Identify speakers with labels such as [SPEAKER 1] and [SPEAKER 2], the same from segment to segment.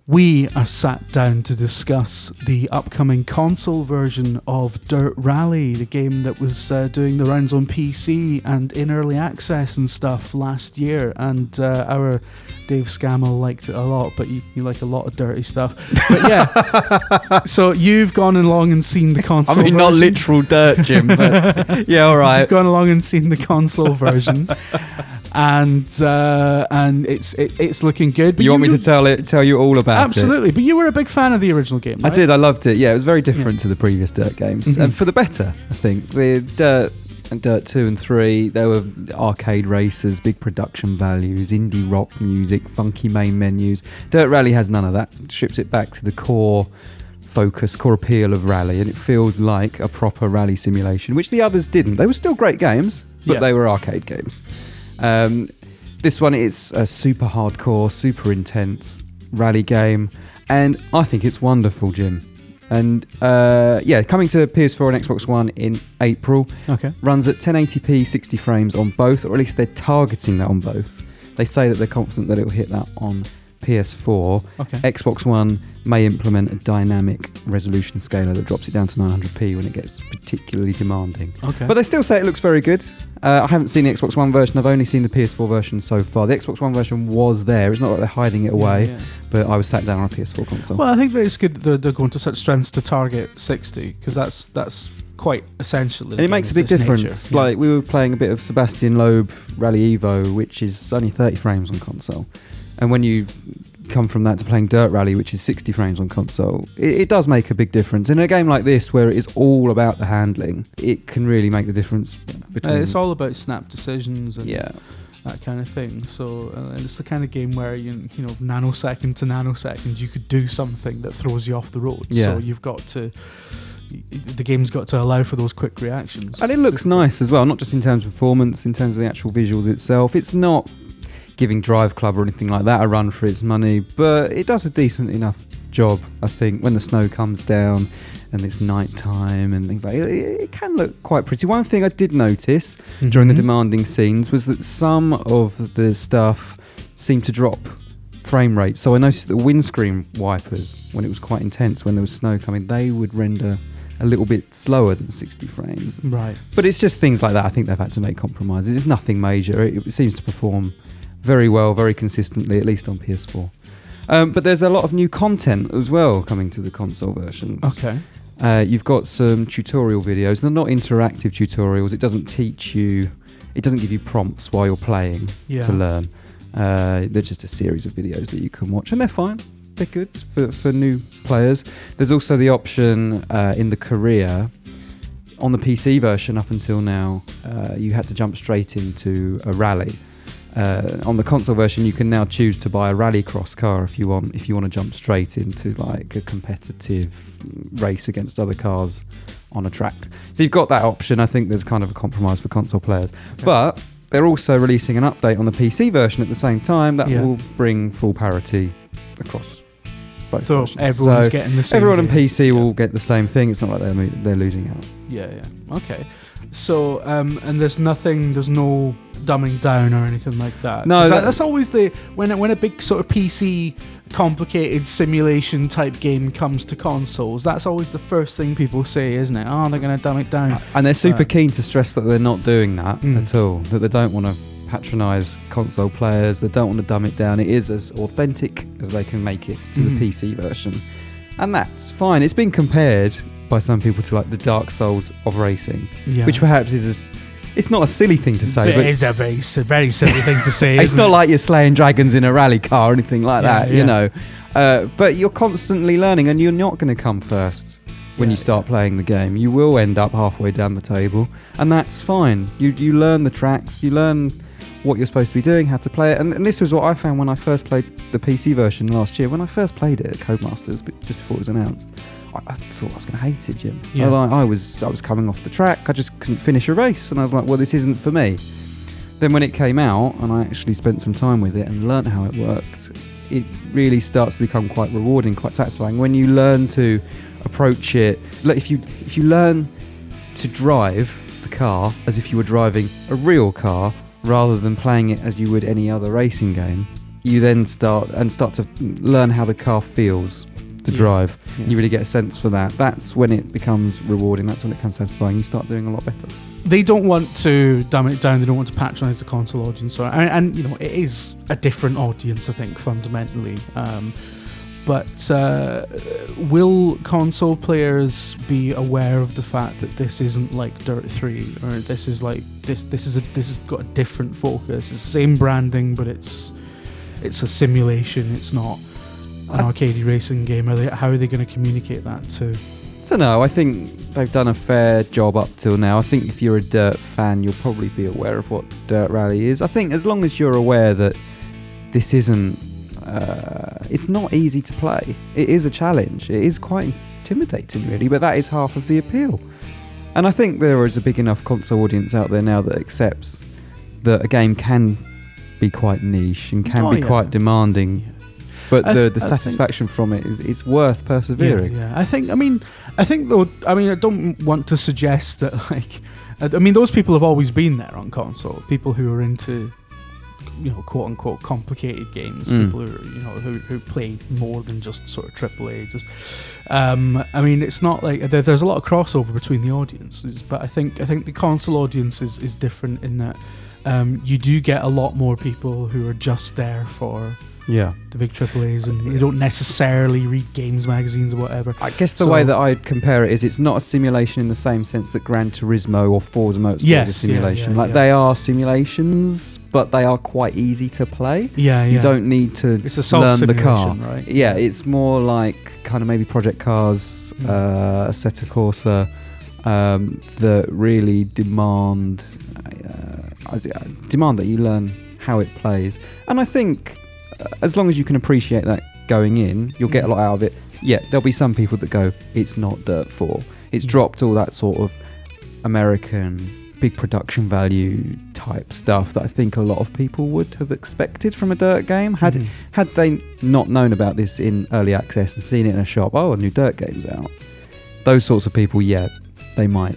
[SPEAKER 1] We are sat down to discuss the upcoming console version of Dirt Rally, the game that was doing the rounds on PC and in early access and stuff last year. And our Dave Scammell liked it a lot, but you like a lot of dirty stuff. But yeah, so you've gone along and seen the console version.
[SPEAKER 2] not literal dirt, Jim, but yeah, all right.
[SPEAKER 1] You've gone along and seen the console version. And it's looking good. But
[SPEAKER 2] you want me to tell you all about it?
[SPEAKER 1] Absolutely. But you were a big fan of the original game, right?
[SPEAKER 2] I did. I loved it. Yeah, it was very different to the previous Dirt games, and for the better, I think. With Dirt and Dirt 2 and 3, there were arcade races, big production values, indie rock music, funky main menus. Dirt Rally has none of that. It strips it back to the core appeal of Rally, and it feels like a proper rally simulation, which the others didn't. They were still great games, but they were arcade games. This one is a super hardcore, super intense rally game, and I think it's wonderful, Jim. And coming to PS4 and Xbox One in April.
[SPEAKER 1] Okay.
[SPEAKER 2] Runs at 1080p 60 frames on both, or at least they're targeting that on both. They say that they're confident that it will hit that on PS4.
[SPEAKER 1] Okay.
[SPEAKER 2] Xbox One may implement a dynamic resolution scaler that drops it down to 900p when it gets particularly demanding.
[SPEAKER 1] Okay.
[SPEAKER 2] But they still say it looks very good. I haven't seen the Xbox One version. I've only seen the PS4 version so far. The Xbox One version was there. It's not like they're hiding it away, but I was sat down on a PS4 console.
[SPEAKER 1] Well, I think that it's good that they're going to such strengths to target 60, because that's quite essential.
[SPEAKER 2] And it makes a big difference. Like, we were playing a bit of Sebastian Loeb Rally Evo, which is only 30 frames on console. And when you come from that to playing Dirt Rally, which is 60 frames on console, it does make a big difference. In a game like this, where it is all about the handling, it can really make the difference between...
[SPEAKER 1] it's all about snap decisions and that kind of thing. So and it's the kind of game where, you know, nanosecond to nanosecond, you could do something that throws you off the road.
[SPEAKER 2] Yeah.
[SPEAKER 1] So you've got to... The game's got to allow for those quick reactions.
[SPEAKER 2] And it looks nice as well, not just in terms of performance, in terms of the actual visuals itself. It's not giving Drive Club or anything like that a run for its money, but it does a decent enough job, I think, when the snow comes down and it's night time and things like that. It can look quite pretty. One thing I did notice during the demanding scenes was that some of the stuff seemed to drop frame rate. So I noticed that windscreen wipers, when it was quite intense, when there was snow coming, they would render a little bit slower than 60 frames.
[SPEAKER 1] Right.
[SPEAKER 2] But it's just things like that. I think they've had to make compromises. It's nothing major. It seems to perform very well, very consistently, at least on PS4. But there's a lot of new content as well coming to the console versions.
[SPEAKER 1] Okay.
[SPEAKER 2] You've got some tutorial videos. They're not interactive tutorials. It doesn't teach you... It doesn't give you prompts while you're playing to learn. They're just a series of videos that you can watch, and they're fine. They're good for new players. There's also the option in the career... On the PC version up until now, you had to jump straight into a rally. On the console version, you can now choose to buy a rallycross car if you want to jump straight into like a competitive race against other cars on a track. So you've got that option. I think there's kind of a compromise for console players. Okay. But they're also releasing an update on the PC version at the same time that will bring full parity across both versions.
[SPEAKER 1] Everyone's getting the same
[SPEAKER 2] Everyone on
[SPEAKER 1] game.
[SPEAKER 2] PC will get the same thing. It's not like they're losing out.
[SPEAKER 1] Yeah. Okay. So, and there's no dumbing down or anything like that.
[SPEAKER 2] No,
[SPEAKER 1] that's always when a big sort of PC complicated simulation type game comes to consoles, that's always the first thing people say, isn't it? Oh, they're going to dumb it down.
[SPEAKER 2] And they're super keen to stress that they're not doing that at all, that they don't want to patronise console players, they don't want to dumb it down. It is as authentic as they can make it to the PC version. And that's fine. It's been compared by some people to like the Dark Souls of racing, which perhaps is it's not a silly thing to say, but
[SPEAKER 1] it is a very silly thing to say.
[SPEAKER 2] It's not like you're slaying dragons in a rally car or anything like that, you know. But you're constantly learning, and you're not going to come first when you start playing the game. You will end up halfway down the table, and that's fine. You learn the tracks, you learn what you're supposed to be doing, how to play it, and this was what I found when I first played the PC version last year. When I first played it at Codemasters, but just before it was announced, I thought I was going to hate it, Jim. Yeah. I was coming off the track. I just couldn't finish a race, and I was like, well, this isn't for me. Then when it came out, and I actually spent some time with it and learnt how it worked, it really starts to become quite rewarding, quite satisfying. When you learn to approach it, like if you learn to drive the car as if you were driving a real car, rather than playing it as you would any other racing game, you then start to learn how the car feels to drive. Yeah. You really get a sense for that. That's when it becomes rewarding. That's when it becomes satisfying. You start doing a lot better.
[SPEAKER 1] They don't want to dumb it down. They don't want to patronise the console audience, and you know, it is a different audience, I think, fundamentally. But will console players be aware of the fact that this isn't like Dirt 3, or this is like this has got a different focus? It's the same branding, but it's a simulation. It's not an arcade racing game. How are they going to communicate that to?
[SPEAKER 2] I don't know. I think they've done a fair job up till now. I think if you're a Dirt fan, you'll probably be aware of what Dirt Rally is. I think as long as you're aware that this isn't, it's not easy to play. It is a challenge. It is quite intimidating, really, but that is half of the appeal. And I think there is a big enough console audience out there now that accepts that a game can be quite niche and can be quite demanding. Yeah. But the satisfaction from it is worth persevering.
[SPEAKER 1] Yeah. I think though, I don't want to suggest that those people have always been there on console. People who are into, you know, quote unquote complicated games. People who are, you know, who play more than just sort of AAA. It's not like there's a lot of crossover between the audiences, but I think the console audience is different in that you do get a lot more people who are just there for the big AAAs, and they don't necessarily read games magazines or whatever.
[SPEAKER 2] I guess the way that I'd compare it is it's not a simulation in the same sense that Gran Turismo or Forza Motorsport is a simulation. They are simulations, but they are quite easy to play. You don't need to learn the car.
[SPEAKER 1] Right?
[SPEAKER 2] It's more like kind of maybe Project Cars, Assetto Corsa, that really demand that you learn how it plays. And I think as long as you can appreciate that going in, you'll get a lot out of it. There'll be some people that go, it's not Dirt 4. It's dropped all that sort of American big production value type stuff that I think a lot of people would have expected from a Dirt game. Had they not known about this in early access and seen it in a shop, a new Dirt game's out. Those sorts of people, they might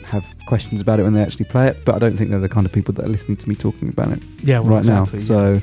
[SPEAKER 2] have questions about it when they actually play it, but I don't think they're the kind of people that are listening to me talking about it now. So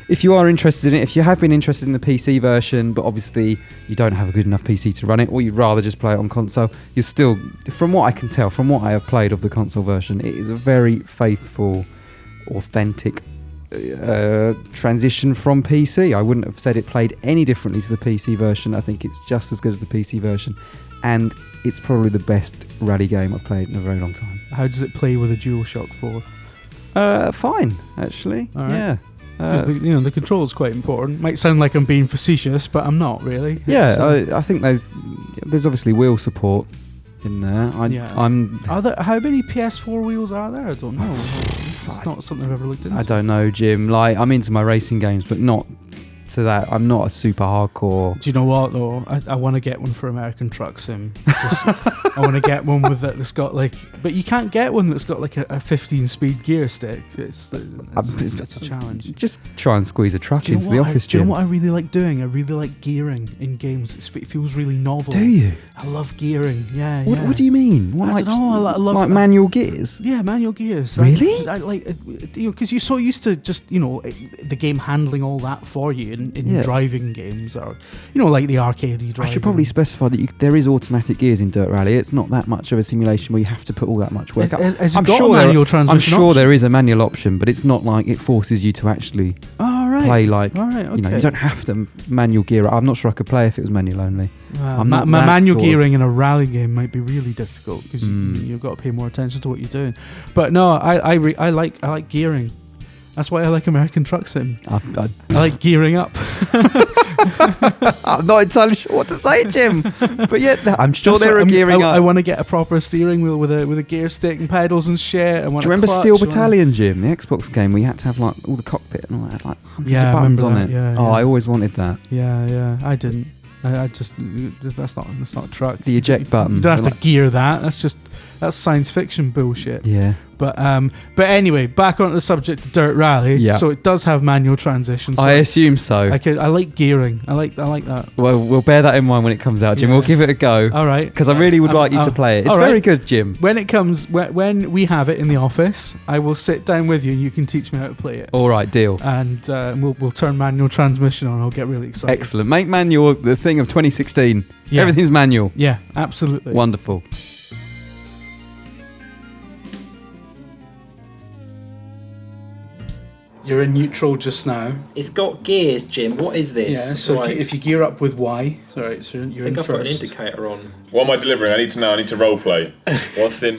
[SPEAKER 2] if you are interested in it, if you have been interested in the PC version, but obviously you don't have a good enough PC to run it, or you'd rather just play it on console, you're still, from what I can tell, from what I have played of the console version, it is a very faithful, authentic transition from PC. I wouldn't have said it played any differently to the PC version. I think it's just as good as the PC version, and it's probably the best rally game I've played in a very long time.
[SPEAKER 1] How does it play with a DualShock 4?
[SPEAKER 2] Fine, actually.
[SPEAKER 1] All right. Yeah. Because the control's quite important. Might sound like I'm being facetious, but I'm not really.
[SPEAKER 2] I think there's obviously wheel support in there.
[SPEAKER 1] How many PS4 wheels are there? I don't know. It's not something I've ever looked into.
[SPEAKER 2] I don't know, Jim. I'm into my racing games, but not to that. I'm not a super hardcore.
[SPEAKER 1] Do you know what though? I want to get one for American Truck Sim. I want to get one with that's got but you can't get one that's got a 15-speed gear stick. It's a challenge.
[SPEAKER 2] Just try and squeeze a truck into the office, Jim.
[SPEAKER 1] Do you know what I really like doing? I really like gearing in games. It feels really novel.
[SPEAKER 2] Do you?
[SPEAKER 1] I love gearing. Yeah.
[SPEAKER 2] What do you mean?
[SPEAKER 1] I don't know. I love
[SPEAKER 2] manual gears.
[SPEAKER 1] Yeah, manual gears.
[SPEAKER 2] Really?
[SPEAKER 1] I like because you're so used to just the game handling all that for you in driving games, or like the arcade driving.
[SPEAKER 2] I should probably specify that there is automatic gears in Dirt Rally. It's not that much of a simulation where you have to put all that much work.
[SPEAKER 1] I'm sure
[SPEAKER 2] there is a manual option, but it's not like it forces you to actually play you don't have to manual gear. I'm not sure I could play if it was manual only.
[SPEAKER 1] Manual gearing in a rally game might be really difficult because you've got to pay more attention to what you're doing. But no, I like gearing. That's why I like American Truck Sim. I like gearing up.
[SPEAKER 2] I'm not entirely sure what to say, Jim. But I'm sure they're gearing up.
[SPEAKER 1] I want to get a proper steering wheel with a gear stick and pedals and shit. Do you
[SPEAKER 2] remember Steel Battalion, Jim? The Xbox game where you had to have all the cockpit and all that, hundreds of buttons on it.
[SPEAKER 1] Yeah,
[SPEAKER 2] I always wanted that.
[SPEAKER 1] Yeah. I didn't. I just that's not a truck.
[SPEAKER 2] The eject button.
[SPEAKER 1] You don't have to gear that. That's just That's science fiction bullshit.
[SPEAKER 2] Yeah.
[SPEAKER 1] But anyway, back onto the subject of Dirt Rally.
[SPEAKER 2] Yeah.
[SPEAKER 1] So it does have manual transmissions. So
[SPEAKER 2] I assume so.
[SPEAKER 1] I like gearing. I like that.
[SPEAKER 2] Well, we'll bear that in mind when it comes out, Jim.
[SPEAKER 1] Yeah.
[SPEAKER 2] We'll give it a go.
[SPEAKER 1] All right.
[SPEAKER 2] Because I really would like you to play it. It's very good, Jim.
[SPEAKER 1] When it comes, when we have it in the office, I will sit down with you and you can teach me how to play it.
[SPEAKER 2] All right, deal.
[SPEAKER 1] And we'll turn manual transmission on. I'll get really excited.
[SPEAKER 2] Excellent. Make manual the thing of 2016.
[SPEAKER 1] Yeah.
[SPEAKER 2] Everything's manual.
[SPEAKER 1] Yeah, absolutely.
[SPEAKER 2] Wonderful.
[SPEAKER 1] You're in neutral just now.
[SPEAKER 3] It's got gears, Jim. What is this?
[SPEAKER 1] Yeah, so if you gear up with Y, sorry, so you're
[SPEAKER 3] I think
[SPEAKER 1] in
[SPEAKER 3] I've put an
[SPEAKER 1] first.
[SPEAKER 3] indicator on.
[SPEAKER 4] What am I delivering? I need to know. I need to role play. What's in